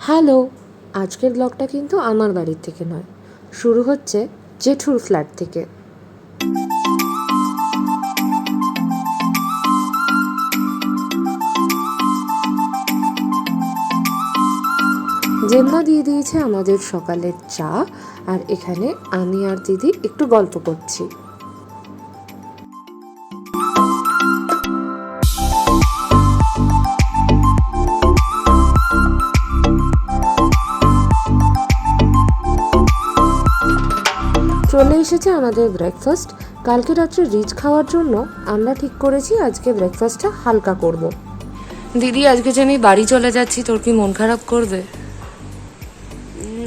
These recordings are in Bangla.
হ্যালো, আজকের ব্লগটা কিন্তু আমার বাড়ির থেকে নয়, শুরু হচ্ছে জেঠুর ফ্ল্যাট থেকে। জেম্মা দিয়ে দিয়েছে আমাদের সকালের চা, আর এখানে আমি আর দিদি একটু গল্প করছি। চলে এসেছে আমাদের ব্রেকফাস্ট। কালকে রাত্রে রিচ খাওয়ার জন্য আমরা ঠিক করেছি আজকে ব্রেকফাস্টটা হালকা করব। দিদি, আজকে যে আমি বাড়ি চলে যাচ্ছি, তোর কি মন খারাপ করবে?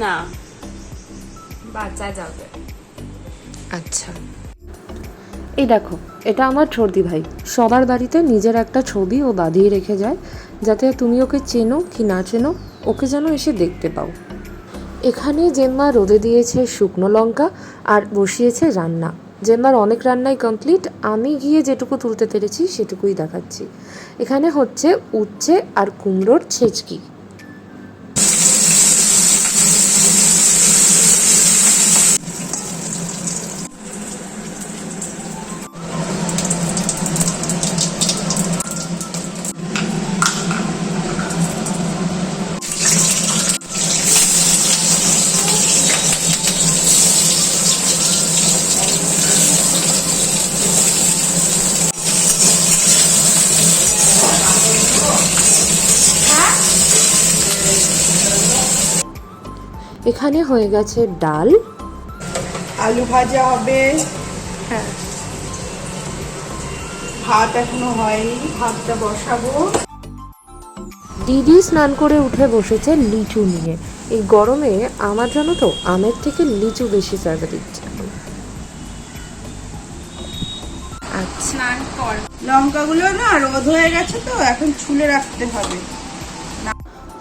না, বাচ্চা যাবে। আচ্ছা, এই দেখো, এটা আমার ছোটদি ভাই। সবার বাড়িতে নিজের একটা ছবি ও বাঁধিয়ে রেখে যায়, যাতে তুমি ওকে চেনো কি না চেনো, ওকে যেন এসে দেখতে পাও। এখানে জেম্মা রোদে দিয়েছে শুকনো লঙ্কা আর বসিয়েছে রান্না। জেম্মার অনেক রান্নাই কমপ্লিট, আমি গিয়ে যেটুকু তুলতে পেরেছি সেটুকুই দেখাচ্ছি। এখানে হচ্ছে উচ্ছে আর কুমড়োর ছেচকি। এখানে হয়ে গেছে ডাল, আলু ভাজা হবে। হ্যাঁ, ভাত এখনো হয়নি, ভাতটা বসাবো। দিদি স্নান করে উঠে বসেছে লিচু নিয়ে। এই গরমে আমার জানো তো আমের থেকে লিচু বেশি ফেভারিট। স্নান কর, লঙ্কাগুলো না রোদ হয়ে গেছে তো এখন ছুলে রাখতে হবে।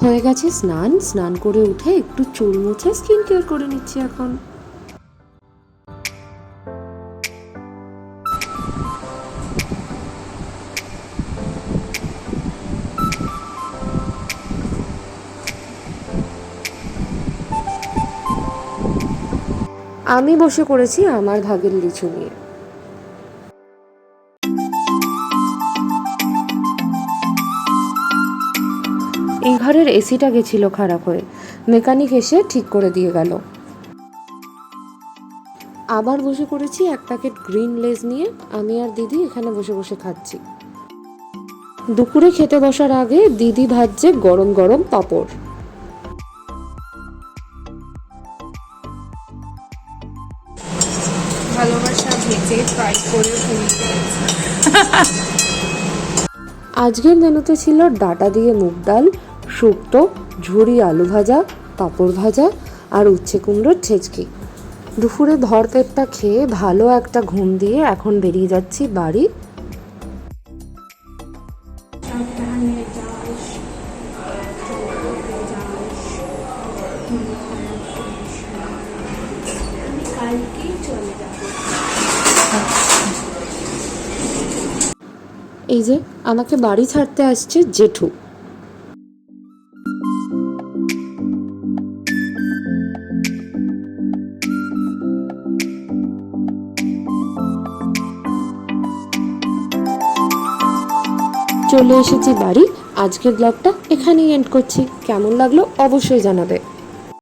হয়ে গেছে স্নান। স্নান করে উঠে একটু চুল মুছে স্কিন কেয়ার করে নিচ্ছি এখন। আমি বসে পড়েছি আমার ভাগের লিচু নিয়ে। এই ঘরের এসিটা গেছিল খারাপ হয়ে, মেকানিক এসে ঠিক করে দিয়ে গেল। আবার বসে পড়েছি এক প্যাকেট গ্রিন লেজ নিয়ে। আমি আর দিদি এখানে বসে বসে খাচ্ছি। দুপুরে খেতে বসার আগে দিদি ভাজছে গরম গরম পাঁপড়। ভালোবাসা ভেজে ফ্রাই করে আজকের মেনুতে ছিল ডাটা দিয়ে মুগ ডাল, শুক্তো, ঝুরি আলু ভাজা, পাঁপড় ভাজা আর উচ্ছে কুমড়োর ছেচকি। দুপুরে ভরপেটটা খেয়ে ভালো একটা ঘুম দিয়ে এখন বেরিয়ে যাচ্ছি বাড়ি। এই যে আমাকে বাড়ি ছাড়তে আসছে জেঠু। চলে এসেছি বাড়ি। আজকের ব্লগটা এখানেই এন্ড করছি। কেমন লাগলো অবশ্যই জানাবে।